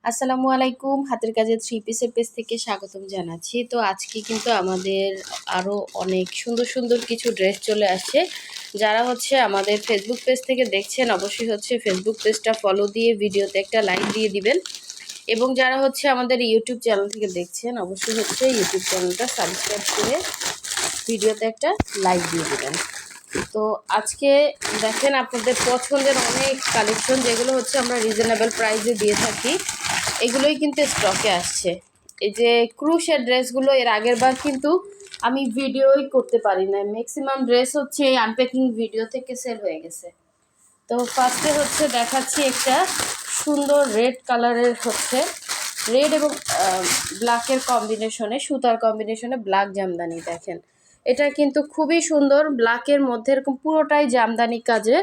আসসালামু আলাইকুম। হাতের কাজের থ্রি পিসের পেজ থেকে স্বাগতম জানাচ্ছি। তো আজকে কিন্তু আমাদের আরও অনেক সুন্দর সুন্দর কিছু ড্রেস চলে আসছে। যারা আমাদের ফেসবুক পেজ থেকে দেখছেন অবশ্যই ফেসবুক পেজটা ফলো দিয়ে ভিডিওতে একটা লাইক দিয়ে দিবেন, এবং যারা আমাদের ইউটিউব চ্যানেল থেকে দেখছেন অবশ্যই ইউটিউব চ্যানেলটা সাবস্ক্রাইব করে ভিডিওতে একটা লাইক দিয়ে দিবেন। তো আজকে দেখেন আপনাদের পছন্দের অনেক কালেকশন, যেগুলো আমরা রিজনেবল প্রাইসে দিয়ে থাকি, এগুলোই কিন্তু স্টকে আসছে। এই যে ক্রুশের ড্রেসগুলো এর আগের বার কিন্তু আমি ভিডিওই করতে পারি না, ম্যাক্সিমাম ড্রেস এই আনপ্যাকিং ভিডিও থেকে সেল হয়ে গেছে। তো ফার্স্টে দেখাচ্ছি একটা সুন্দর রেড কালারের রেড এবং ব্ল্যাকের কম্বিনেশনে, সুতার কম্বিনেশনে ব্ল্যাক জামদানি। দেখেন এটা কিন্তু খুবই সুন্দর, ব্ল্যাকের মধ্যে এরকম পুরোটাই জামদানি কাজে,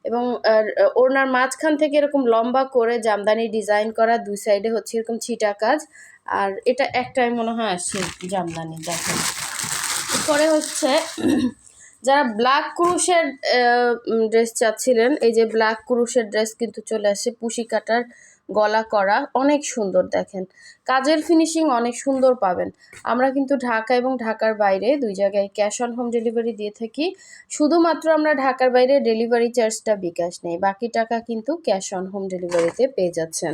এবং ওড়নার মাঝখান থেকে এরকম লম্বা করে জামদানি ডিজাইন করা, দুই সাইডে এরকম ছিটা কাজ, আর এটা একটাই মনে হয় আসছে জামদানি। দেখেন পরে যারা ব্ল্যাক ক্রুশের ড্রেস চাচ্ছিলেন, এই যে ব্ল্যাক ক্রুশের ড্রেস কিন্তু চলে আসে, পুশি কাটার গলা করা, অনেক সুন্দর। দেখেন কাজের ফিনিশিং অনেক সুন্দর পাবেন। আমরা কিন্তু ঢাকা এবং ঢাকার বাইরে দুই জায়গায় ক্যাশ অন হোম ডেলিভারি দিয়ে থাকি। শুধুমাত্র আমরা ঢাকার বাইরে ডেলিভারি চার্জটা বিকাশ নেই, বাকি টাকা কিন্তু ক্যাশ অন হোম ডেলিভারিতে পেয়ে যাচ্ছেন।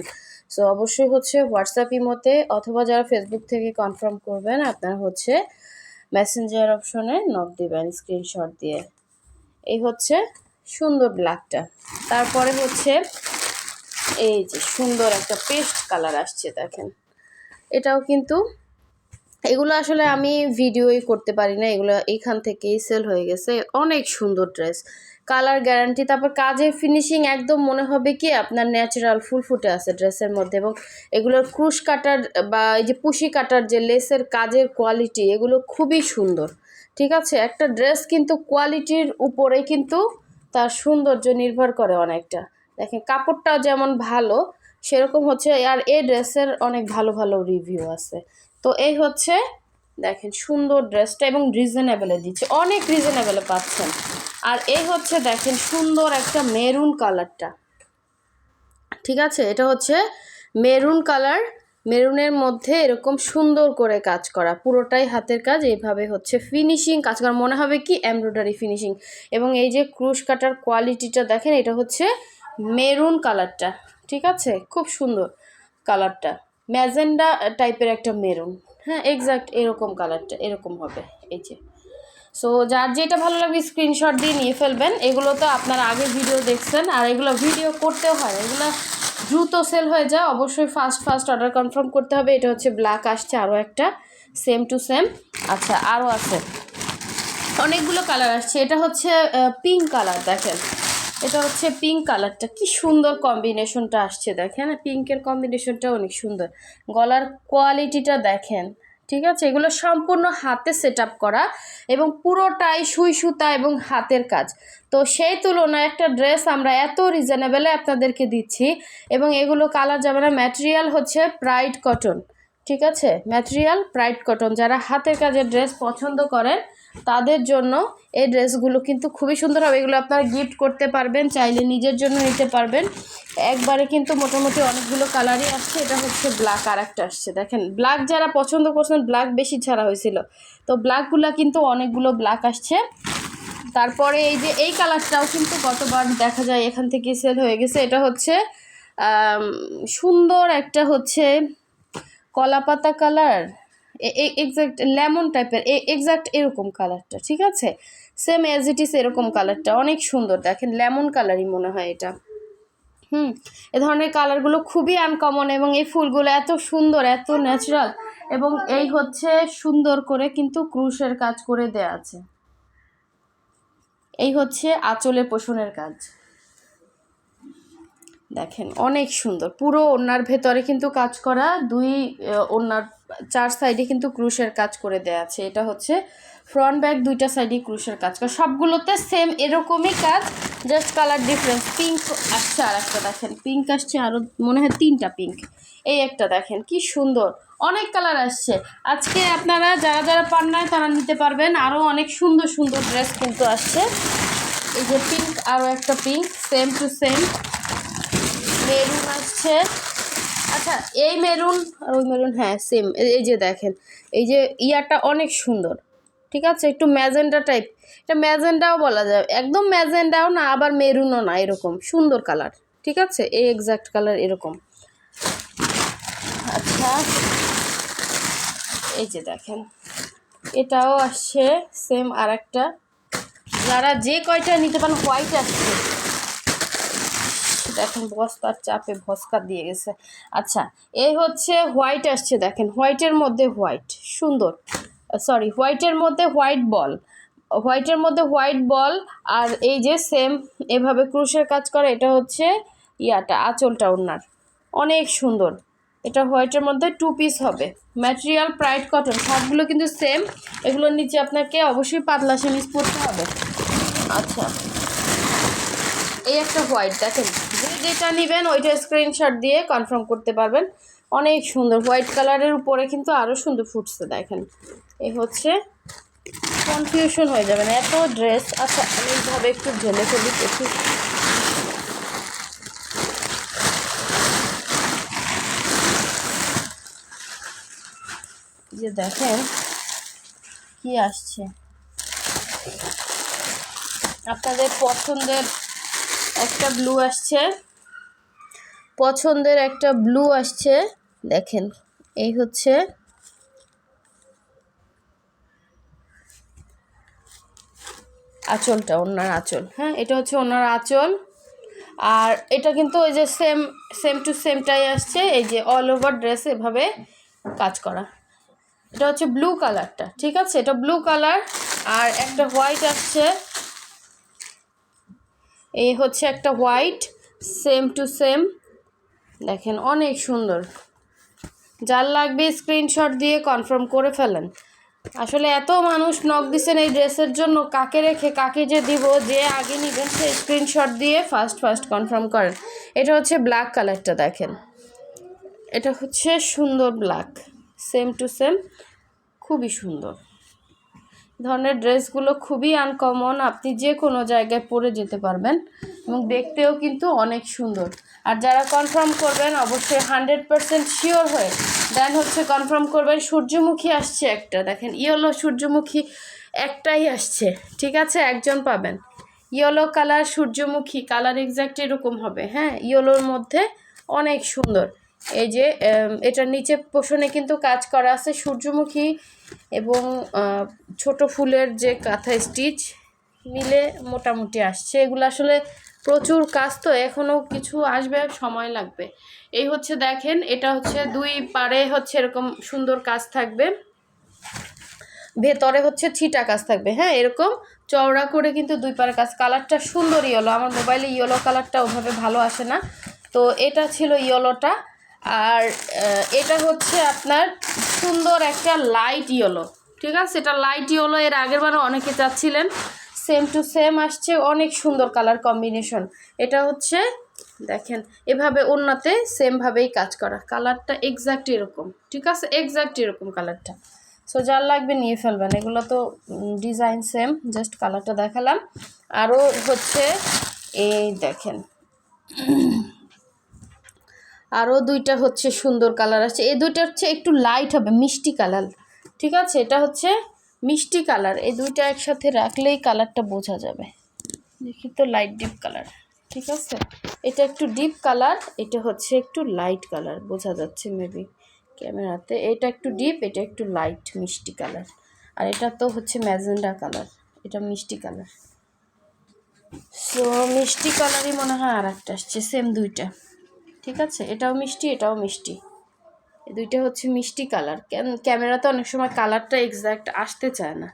সো অবশ্যই হোয়াটসঅ্যাপ ইমোতে অথবা যারা ফেসবুক থেকে কনফার্ম করবেন, আপনারা মেসেঞ্জার অপশনে নক দিবেন স্ক্রিনশট দিয়ে। এই সুন্দর ব্ল্যাকটা। তারপরে এই যে সুন্দর একটা পেস্ট কালার আসছে। দেখেন এটাও কিন্তু, এগুলো আসলে আমি ভিডিওই করতে পারি না, এগুলো এইখান থেকেই সেল হয়ে গেছে। অনেক সুন্দর ড্রেস, কালার গ্যারান্টি, তারপর কাজের ফিনিশিং একদম মনে হবে কি আপনার ন্যাচারাল ফুল ফুটে আছে ড্রেসের মধ্যে। এবং এগুলোর ক্রুশ কাটার বা এই যে পুশি কাটার যে লেসের কাজের কোয়ালিটি, এগুলো খুবই সুন্দর। ঠিক আছে, একটা ড্রেস কিন্তু কোয়ালিটির উপরেই কিন্তু তার সৌন্দর্য নির্ভর করে অনেকটা। দেখেন কাপড়টাও যেমন ভালো, সেরকম আর এই ড্রেসের অনেক ভালো ভালো রিভিউ আছে। তো এই দেখেন সুন্দর ড্রেসটা, এবং রিজনেবলে দিচ্ছে, অনেক রিজনেবলে পাচ্ছেন। আর এই দেখেন সুন্দর একটা মেরুন কালারটা। ঠিক আছে, এটা মেরুন কালার, মেরুনের মধ্যে এরকম সুন্দর করে কাজ করা, পুরোটাই হাতের কাজ, এইভাবে ফিনিশিং কাজ করা, মনে হবে কি এমব্রয়ডারি ফিনিশিং। এবং এই যে ক্রুশ কাটার কোয়ালিটিটা দেখেন, এটা মেরুন কালারটা। ঠিক আছে, খুব সুন্দর কালারটা, ম্যাজেন্ডা টাইপের একটা মেরুন। হ্যাঁ, এক্স্যাক্ট এরকম কালারটা এরকম হবে। এই যে সো যার যেটা ভালো লাগবে স্ক্রিনশট দিয়ে নিয়ে ফেলবেন। এগুলো তো আপনারা আগে ভিডিও দেখছেন, আর এগুলো ভিডিও করতেও হয়, এগুলো দ্রুত সেল হয়ে যায়। অবশ্যই ফার্স্ট অর্ডার কনফার্ম করতে হবে। এটা ব্ল্যাক আসছে, আরও একটা সেম টু সেম। আচ্ছা, আরও আছে অনেকগুলো কালার আসছে। এটা পিঙ্ক কালার। দেখেন এটা পিঙ্ক কালারটা, কি সুন্দর কম্বিনেশনটা আসছে। দেখেন পিঙ্কের কম্বিনেশনটা অনেক সুন্দর, গলার কোয়ালিটিটা দেখেন। ঠিক আছে, এগুলো সম্পূর্ণ হাতে সেট আপ করা, এবং পুরোটাই সুই সুতা এবং হাতের কাজ। তো সেই তুলনায় একটা ড্রেস আমরা এত রিজনেবলে আপনাদেরকে দিচ্ছি, এবং এগুলো কালার যাবে না। Material pride cotton. ঠিক আছে, ম্যাটেরিয়াল প্রাইড কটন। যারা হাতের কাজের ড্রেস পছন্দ করেন তাদের জন্য এই ড্রেসগুলো কিন্তু খুবই সুন্দর হবে। এগুলো আপনারা গিফট করতে পারবেন, চাইলে নিজের জন্য নিতে পারবেন। একবারে কিন্তু মোটামুটি অনেকগুলো কালারই আসছে। এটা ব্ল্যাক, আর একটা আসছে। দেখেন ব্ল্যাক যারা পছন্দ করছেন, ব্ল্যাক বেশি ছাড়া হয়েছিল, তো ব্ল্যাকগুলো কিন্তু অনেকগুলো ব্ল্যাক আসছে। তারপরে এই যে এই কালারটাও কিন্তু গতবার দেখা যায় এখান থেকে সেল হয়ে গেছে। এটা সুন্দর একটা কলাপাতা কালার, এক্স্যাক্ট লেমন টাইপের, এক্স্যাক্ট এরকম কালারটা। ঠিক আছে, সেম এজ ইট ইস এরকম কালারটা, অনেক সুন্দর। দেখেন লেমন কালারই মনে হয় এটা। এ ধরনের কালারগুলো খুবই আনকমন, এবং এই ফুলগুলো এত সুন্দর, এত ন্যাচারাল, এবং এই সুন্দর করে কিন্তু ক্রুশের কাজ করে দেয়া আছে। এই আঁচলের পোষণের কাজ। দেখেন অনেক সুন্দর, পুরো ওড়নার ভেতরে কিন্তু কাজ করা, দুই ওড়নার চার সাইডে কিন্তু ক্রুশের কাজ করে দেয়া আছে। এটা ফ্রন্ট ব্যাক দুইটা সাইডে ক্রুশের কাজ করা, সবগুলোতে সেম এরকমই কাজ, জাস্ট কালার ডিফারেন্স। পিঙ্ক আসছে, আর একটা দেখেন পিঙ্ক আসছে, আরও মনে হয় তিনটা পিঙ্ক। এই একটা দেখেন কি সুন্দর, অনেক কালার আসছে। আজকে আপনারা যারা যারা পান নাই তারা নিতে পারবেন। আরও অনেক সুন্দর সুন্দর ড্রেস কিন্তু আসছে। এই যে পিঙ্ক, আরও একটা pink, same to same maroon আসছে। আচ্ছা, আচ্ছা এই মেরুন আর ওই মেরুন, হ্যাঁ সেম। এই যে দেখেন এই যে ইয়ারটা অনেক সুন্দর, ঠিক আছে, একটু ম্যাজেন্ডা টাইপ, এটা ম্যাজেন্ডাও বলা যায়, একদম ম্যাজেন্ডাও না আবার মেরুনও না, এরকম সুন্দর কালার, ঠিক আছে, এই এক্স্যাক্ট কালার এরকম। আচ্ছা এই যে দেখেন এটাও আসছে সেম আর একটা, যারা যে কয়টা নিতে পারেন, হোয়াইট আসছে দেখেন, বস্তার চাপে ভস্কা দিয়ে গেছে। আচ্ছা এই হচ্ছে হোয়াইট আসছে, দেখেন হোয়াইটের মধ্যে হোয়াইট সুন্দর, সরি হোয়াইটের মধ্যে হোয়াইট বল, হোয়াইটের মধ্যে হোয়াইট বল, আর এই যে সেম এভাবে ক্রুশের কাজ করে, এটা হচ্ছে ইয়াটা আঁচলটা ওড়নার, অনেক সুন্দর। এটা হোয়াইটের মধ্যে 2 পিস হবে, ম্যাটেরিয়াল প্রাইড কটন, সবগুলো কিন্তু সেম। এগুলোর নিচে আপনাকে অবশ্যই পাতলা সেমিজ পরতে হবে। আচ্ছা এই একটা হোয়াইট, দেখেন যেটা নেবেন ওইটা স্ক্রিনশট দিয়ে কনফার্ম করতে পারবেন, অনেক সুন্দর হোয়াইট কালারের উপরে কিন্তু আরও সুন্দর ফুটছে দেখেন। এই হচ্ছে, কনফিউশন হয়ে যাবে না এত ড্রেস। আচ্ছা আমি এইভাবে একটু ঢেলে ফেলি একটু, যে দেখেন কি আসছে আপনাদের পছন্দের একটা ব্লু আসছে, পছন্দের একটা ব্লু আসছে দেখেন। এই হচ্ছে আঁচলটা, ওনার আঁচল, হ্যাঁ এটা হচ্ছে ওনার আঁচল। আর এটা কিন্তু ওই যে সেম টু সেমটাই আসছে, এই যে অল ওভার ড্রেস এভাবে কাজ করা। এটা হচ্ছে ব্লু কালারটা, ঠিক আছে, এটা ব্লু কালার। আর একটা হোয়াইট আসছে, এই হচ্ছে একটা হোয়াইট, সেম টু সেম দেখেন, অনেক সুন্দর। যার লাগবে স্ক্রিনশট দিয়ে কনফার্ম করে ফেলেন। আসলে এত মানুষ নক দিচ্ছেন এই ড্রেসের জন্য, কাকে রেখে কাকে যে দিব, যে আগে নেবেন সে স্ক্রিনশট দিয়ে ফার্স্ট কনফার্ম করেন। এটা হচ্ছে ব্ল্যাক কালারটা দেখেন, এটা হচ্ছে সুন্দর ব্ল্যাক, সেম টু সেম, খুবই সুন্দর। ধরনের ড্রেসগুলো খুবই আনকমন, আপনি যে কোনো জায়গায় পরে যেতে পারবেন এবং দেখতেও কিন্তু অনেক সুন্দর। আর যারা কনফার্ম করবেন অবশ্যই 100% শিওর হয়ে দেন হচ্ছে কনফার্ম করবেন। সূর্যমুখী আসছে একটা, দেখেন ইয়েলো সূর্যমুখী একটাই আসছে, ঠিক আছে, একজন পাবেন। ইয়েলো কালার সূর্যমুখী কালার এক্স্যাক্ট এরকম হবে, হ্যাঁ ইয়েলোর মধ্যে অনেক সুন্দর। এই যে এটার নিচে পোষণে কিন্তু কাজ করা আছে সূর্যমুখী এবং ছোট ফুলের যে কাঁথা স্টিচ মিলে মোটামুটি আসছে। এগুলো আসলে প্রচুর কাজ, তো এখনও কিছু আসবে, সময় লাগবে। এই হচ্ছে দেখেন, এটা হচ্ছে 2 পাড়ে হচ্ছে এরকম সুন্দর কাজ থাকবে, ভেতরে হচ্ছে ছিটা কাজ থাকবে, হ্যাঁ এরকম চওড়া করে কিন্তু 2 পাড়ে কাজ। কালারটা সুন্দর ইয়েলো, আমার মোবাইলে ইয়েলো কালারটা ওভাবে ভালো আসে না, তো এটা ছিল ইয়েলোটা। আর এটা হচ্ছে আপনার সুন্দর একটা লাইট ইয়েলো, ঠিক আছে, এটা লাইট ইয়েলো, এর আগের বারও অনেকে চাচ্ছিলেন, সেম টু সেম আসছে, অনেক সুন্দর কালার কম্বিনেশন। এটা হচ্ছে দেখেন এভাবে ওড়নাতে সেমভাবেই কাজ করা, কালারটা এক্স্যাক্ট এরকম, ঠিক আছে, এক্স্যাক্ট এরকম কালারটা। সো যার লাগবে নিয়ে ফেলবেন, এগুলো তো ডিজাইন সেম, জাস্ট কালারটা দেখালাম। আরও হচ্ছে এই দেখেন আরও 2টা হচ্ছে সুন্দর কালার আছে, এই 2টা হচ্ছে একটু লাইট হবে, মিষ্টি কালার, ঠিক আছে, এটা হচ্ছে মিষ্টি কালার। এই 2টা একসাথে রাখলেই কালারটা বোঝা যাবে, দেখি তো লাইট ডিপ কালার, ঠিক আছে, এটা একটু ডিপ কালার, এটা হচ্ছে একটু লাইট কালার, বোঝা যাচ্ছে মেবি ক্যামেরাতে, এটা একটু ডিপ, এটা একটু লাইট মিষ্টি কালার। আর এটা তো হচ্ছে ম্যাজেন্ডা কালার, এটা মিষ্টি কালার। সো মিষ্টি কালারই মনে হয় আর একটা আসছে, সেম 2টা, ঠিক আছে, এটাও মিষ্টি এটাও মিষ্টি, এই 2টা হচ্ছে মিষ্টি কালার। ক্যামেরাতে অনেক সময় কালারটা এক্স্যাক্ট আসতে চায় না,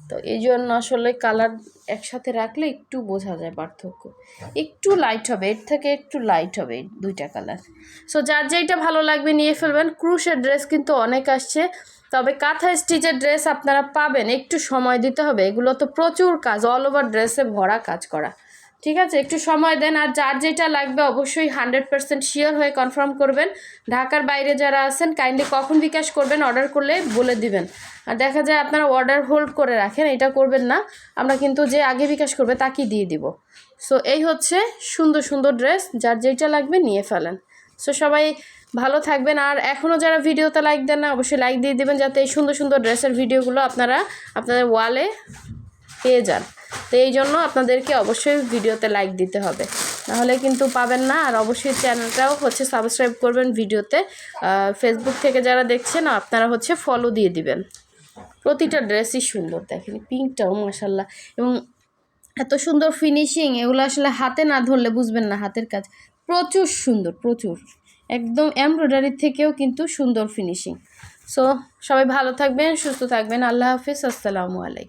তো এই জন্য আসলে কালার একসাথে রাখলে একটু বোঝা যায় পার্থক্য, একটু লাইট হবে, এর থেকে একটু লাইট হবে এই 2টা কালার। সো যার যেইটা ভালো লাগবে নিয়ে ফেলবেন। ক্রুশের ড্রেস কিন্তু অনেক আসছে, তবে কাঁথা স্টিচের ড্রেস আপনারা পাবেন, একটু সময় দিতে হবে, এগুলো তো প্রচুর কাজ, অল ওভার ড্রেসে ভরা কাজ করা, ঠিক আছে, একটু সময় দেন। আর যার যেটা লাগবে অবশ্যই 100% শিওর হয়ে কনফার্ম করবেন। ঢাকার বাইরে যারা আছেন কাইন্ডলি কখন বিকাশ করবেন অর্ডার করলে বলে দিবেন। আর দেখা যায় আপনারা অর্ডার হোল্ড করে রাখেন, এটা করবেন না, আমরা কিন্তু যে আগে বিকাশ করবে তাকেই দিয়ে দিব। সো এই হচ্ছে সুন্দর সুন্দর ড্রেস, যার যেটা লাগবে নিয়ে ফেলেন। সো সবাই ভালো থাকবেন। আর এখনও যারা ভিডিওতে লাইক দেন না, অবশ্যই লাইক দিয়ে দেবেন, যাতে এই সুন্দর সুন্দর ড্রেসের ভিডিওগুলো আপনারা আপনাদের ওয়ালে পেয়ে যান। তো এই জন্য আপনাদেরকে অবশ্যই ভিডিওতে লাইক দিতে হবে, নাহলে কিন্তু পাবেন না। আর অবশ্যই চ্যানেলটাও হচ্ছে সাবস্ক্রাইব করবেন ভিডিওতে। ফেসবুক থেকে যারা দেখছেন আপনারা হচ্ছে ফলো দিয়ে দিবেন। প্রতিটা ড্রেসই সুন্দর, দেখেন পিঙ্কটাও মাশাল্লাহ, এবং এত সুন্দর ফিনিশিং, এগুলো আসলে হাতে না ধরলে বুঝবেন না হাতের কাজ। প্রচুর সুন্দর, প্রচুর, একদম এমব্রয়ডারির থেকেও কিন্তু সুন্দর ফিনিশিং। সো সবাই ভালো থাকবেন, সুস্থ থাকবেন। আল্লাহ হাফিজ, আসসালামু আলাইকুম।